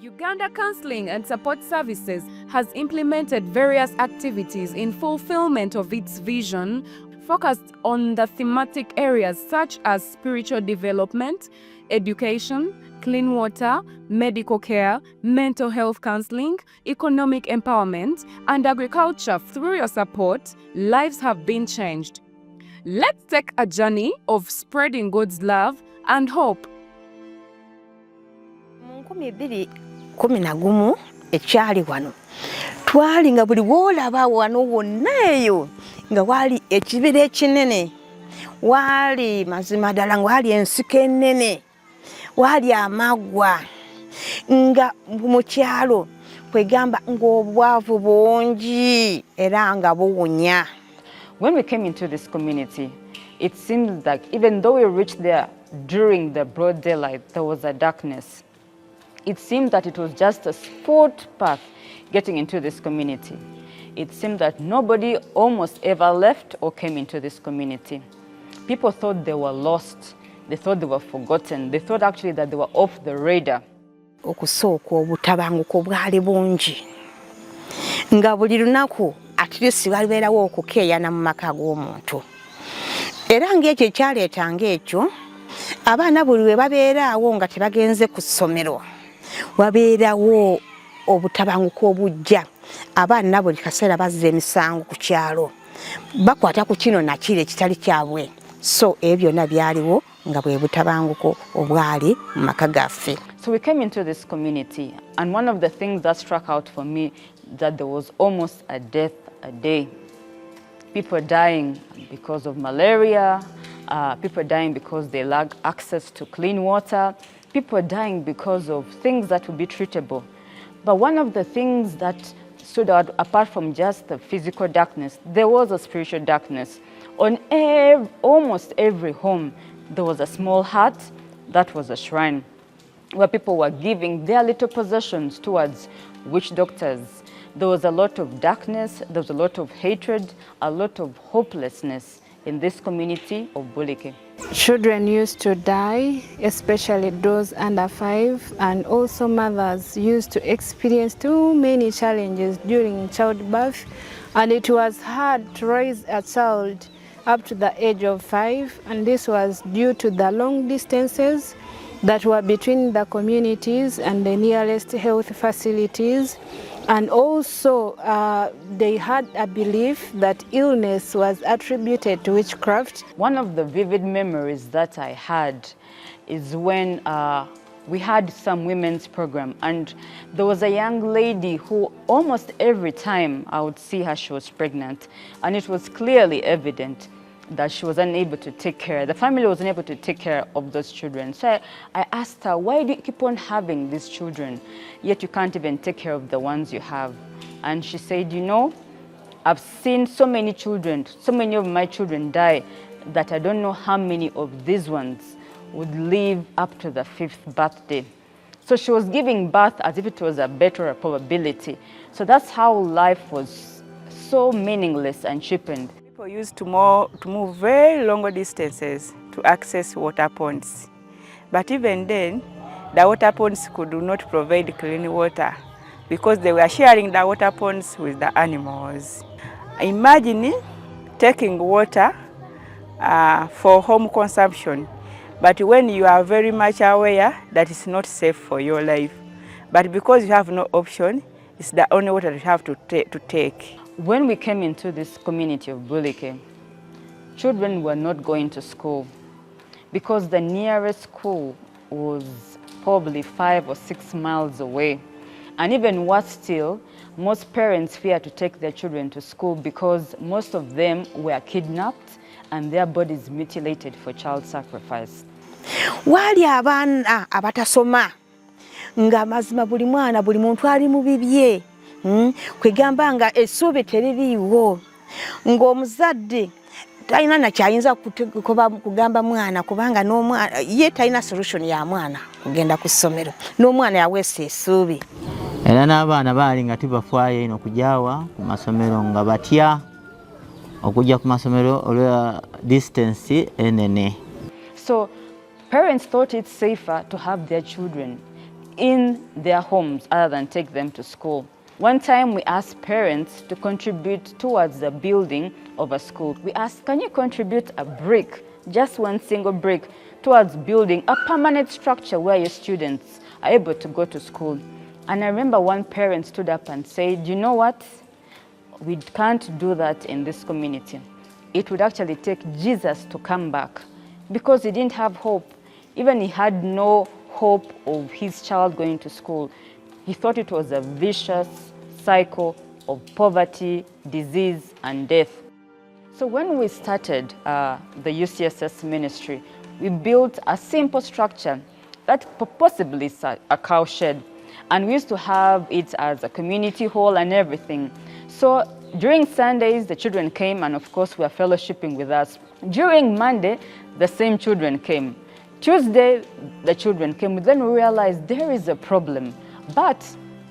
Uganda Counseling and Support Services has implemented various activities in fulfillment of its vision, focused on the thematic areas such as spiritual development, education, clean water, medical care, mental health counseling, economic empowerment, and agriculture. Through your support, lives have been changed. Let's take a journey of spreading God's love and hope. 2011 ekyali wano twali nga buli wolaba wano wonna eyo nga wali ekibira ekinene, wali mazima ddala nga wali ensiko ennene, wali amagwa nga mu kyalo kwegamba ng'obwavu bungi era nga buwunya. When we came into this community, it seemed like even though we reached there during the broad daylight, there was a darkness. It seemed that it was just a footpath getting into this community. It seemed that nobody almost ever left or came into this community. People thought they were lost. They thought they were forgotten. They thought actually that they were off the radar. Okusooka obutabanguko bwali bungi. Nga buli lunaku at least walibeerawo okukeeyana mu maka g'omuntu. Era ng'ekyo ekyaleetanga ekyo, abaana buli we babeeraawo nga tebagenze ku ssomero, wabeerawo obutabanguko obujja. Abaana buli kaseera bazza emisango ku kyalo, bakwata ku kino na kiri ekitali kyabwe. So ebyo byonna byaliwo nga bwe butabanguko obwali mu maka gaffe. So we came into this community, and one of the things that struck out for me that there was almost a death a day. People dying because of malaria, people dying because they lack access to clean water, people dying because of things that would be treatable. But one of the things that stood out, apart from just the physical darkness, there was a spiritual darkness. On almost every home, there was a small hut that was a shrine, where people were giving their little possessions towards witch doctors. There was a lot of darkness, there was a lot of hatred, a lot of hopelessness in this community of Bulike. Children used to die, especially those under 5, and also mothers used to experience too many challenges during childbirth, and it was hard to raise a child up to the age of 5, and this was due to the long distances that were between the communities and the nearest health facilities. And also they had a belief that illness was attributed to witchcraft. One of the vivid memories that I had is when we had some women's program, and there was a young lady who almost every time I would see her, she was pregnant, and it was clearly evident that she was unable to take care, the family was unable to take care of those children. So I asked her, why do you keep on having these children, yet you can't even take care of the ones you have? And she said, you know, I've seen so many children, so many of my children die, that I don't know how many of these ones would live up to the 5th birthday. So she was giving birth as if it was a bet or a probability. So that's how life was so meaningless and cheapened. People used to move very long distances to access water ponds. But even then, the water ponds could not provide clean water because they were sharing the water ponds with the animals. Imagine taking water for home consumption, but when you are very much aware that it's not safe for your life. But because you have no option, it's the only water you have to take. When we came into this community of Bulike, children were not going to school because the nearest school was probably 5 or 6 miles away. And even worse still, most parents fear to take their children to school because most of them were kidnapped and their bodies mutilated for child sacrifice. Wali abaana abatasoma nga mazima buli mwana buli muntu ali mu bibye. Kwegamba nga essuubi teririiwo, ng'omuzadde talina na kyayinza kugamba mwana kubanga n'omwana ye talina solution ya mwana kugenda ku ssomero, n'omwana yaweesa essuubi. Era n'abaana baali nga tibafaayo ino okujaawa ku masomero nga batya okujja ku masomero olwa distance enene. So parents thought it's safer to have their children in their homes other than take them to school. One time we asked parents to contribute towards the building of a school. We asked, can you contribute a brick, just one single brick, towards building a permanent structure where your students are able to go to school? And I remember one parent stood up and said, you know what? We can't do that in this community. It would actually take Jesus to come back because he didn't have hope. Even he had no hope of his child going to school. He thought it was a vicious cycle of poverty, disease, and death. So when we started the UCSS ministry, we built a simple structure that possibly is a cow shed. And we used to have it as a community hall and everything. So during Sundays, the children came and of course were fellowshipping with us. During Monday, the same children came. Tuesday, the children came. Then we realized there is a problem. But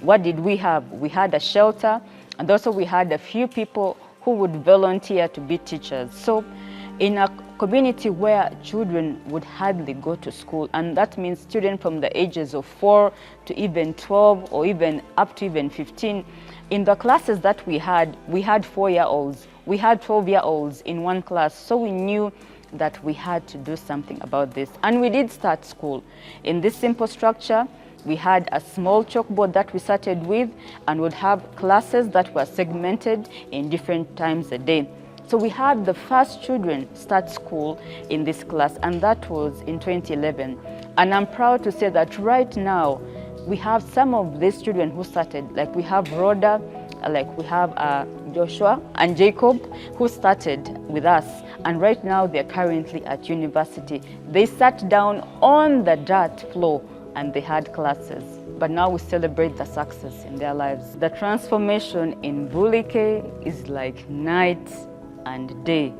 what did we have? We had a shelter, and also we had a few people who would volunteer to be teachers. So in a community where children would hardly go to school, and that means students from the ages of 4 to even 12 or even up to even 15, in the classes that we had 4-year-olds, we had 12-year-olds in one class, so we knew that we had to do something about this. And we did start school. In this simple structure, we had a small chalkboard that we started with and would have classes that were segmented in different times a day. So we had the first children start school in this class, and that was in 2011. And I'm proud to say that right now, we have some of these children who started, like we have Rhoda, like we have Joshua and Jacob, who started with us. And right now they're currently at university. They sat down on the dirt floor and they had classes. But now we celebrate the success in their lives. The transformation in Bulike is like night and day.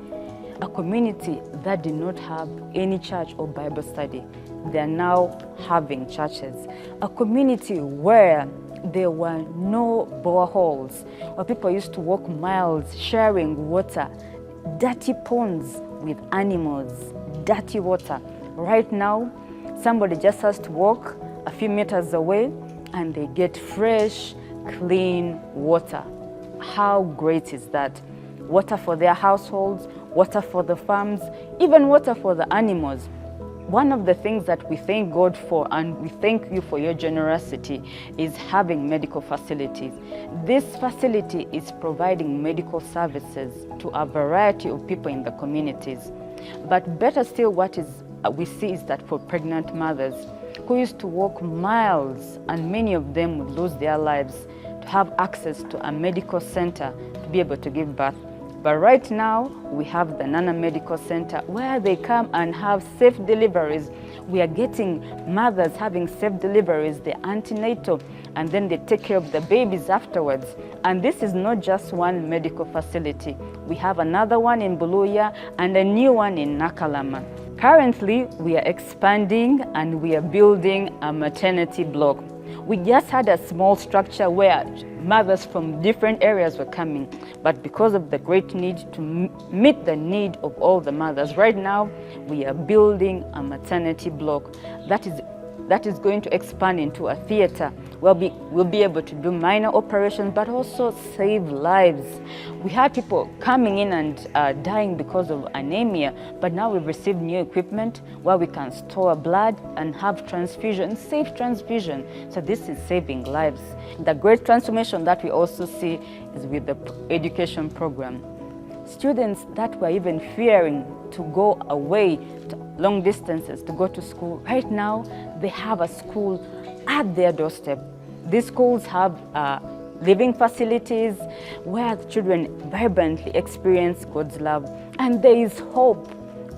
A community that did not have any church or Bible study, they're now having churches. A community where there were no boreholes, where people used to walk miles sharing water, dirty ponds with animals, dirty water. Right now, somebody just has to walk a few meters away and they get fresh, clean water. How great is that? Water for their households, water for the farms, even water for the animals. One of the things that we thank God for, and we thank you for your generosity, is having medical facilities. This facility is providing medical services to a variety of people in the communities. But better still, what we see is that for pregnant mothers who used to walk miles, and many of them would lose their lives, to have access to a medical center to be able to give birth. But right now, we have the Nana Medical Center where they come and have safe deliveries. We are getting mothers having safe deliveries, the antenatal, and then they take care of the babies afterwards. And this is not just one medical facility. We have another one in Buluya and a new one in Nakalama. Currently, we are expanding and we are building a maternity block. We just had a small structure where mothers from different areas were coming, but because of the great need to meet the need of all the mothers, right now we are building a maternity block that is going to expand into a theater where we'll be able to do minor operations but also save lives. We had people coming in and dying because of anemia, but now we've received new equipment where we can store blood and have transfusion, safe transfusion. So this is saving lives. The great transformation that we also see is with the education program. Students that were even fearing to go away to long distances to go to school, right now they have a school at their doorstep. These schools have living facilities where the children vibrantly experience God's love. And there is hope.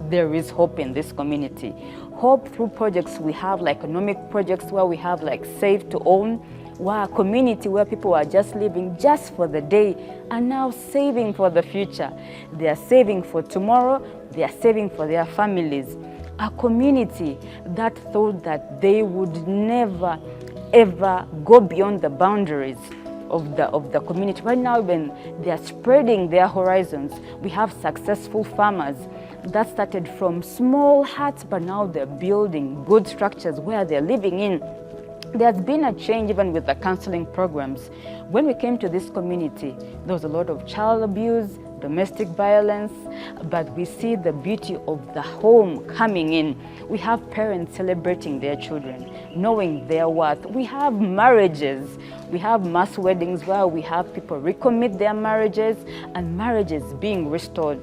There is hope in this community. Hope through projects we have, like economic projects where we have like Save to Own, where a community where people are just living just for the day and now saving for the future. They are saving for tomorrow, they are saving for their families. A community that thought that they would never ever go beyond the boundaries of the community. Right now, when they are spreading their horizons, we have successful farmers that started from small huts, but now they're building good structures where they're living in. There's been a change even with the counseling programs. When we came to this community, there was a lot of child abuse, domestic violence, but we see the beauty of the home coming in. We have parents celebrating their children, knowing their worth. We have marriages. We have mass weddings where we have people recommit their marriages and marriages being restored.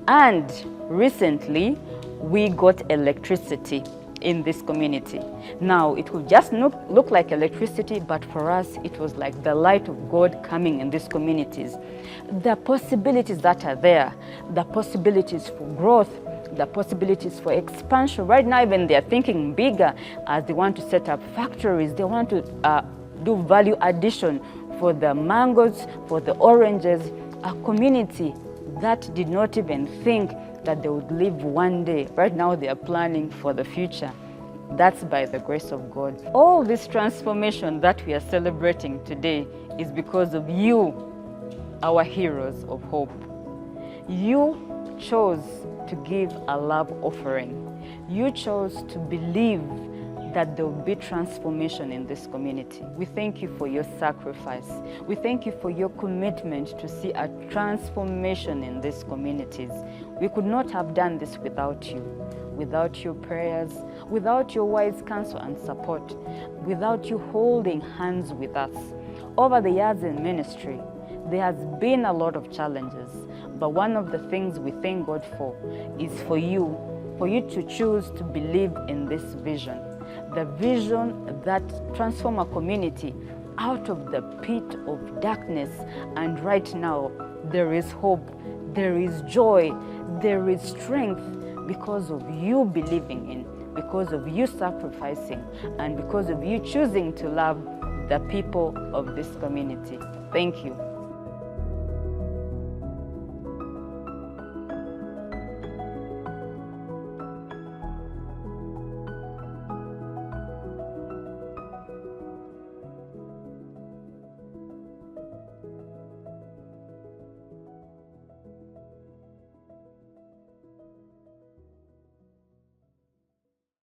And recently, we got electricity in this community. Now, it will just look like electricity, but for us, it was like the light of God coming in these communities. The possibilities that are there, the possibilities for growth, the possibilities for expansion. Right now, even they're thinking bigger as they want to set up factories. They want to do value addition for the mangoes, for the oranges, a community that did not even think that they would live one day. Right now they are planning for the future. That's by the grace of God. All this transformation that we are celebrating today is because of you, our heroes of hope. You chose to give a love offering. You chose to believe that there will be transformation in this community. We thank you for your sacrifice. We thank you for your commitment to see a transformation in these communities. We could not have done this without you, without your prayers, without your wise counsel and support, without you holding hands with us. Over the years in ministry, there has been a lot of challenges, but one of the things we thank God for is for you to choose to believe in this vision. The vision that transforms a community out of the pit of darkness. And right now, there is hope, there is joy, there is strength because of you believing in, because of you sacrificing, and because of you choosing to love the people of this community. Thank you.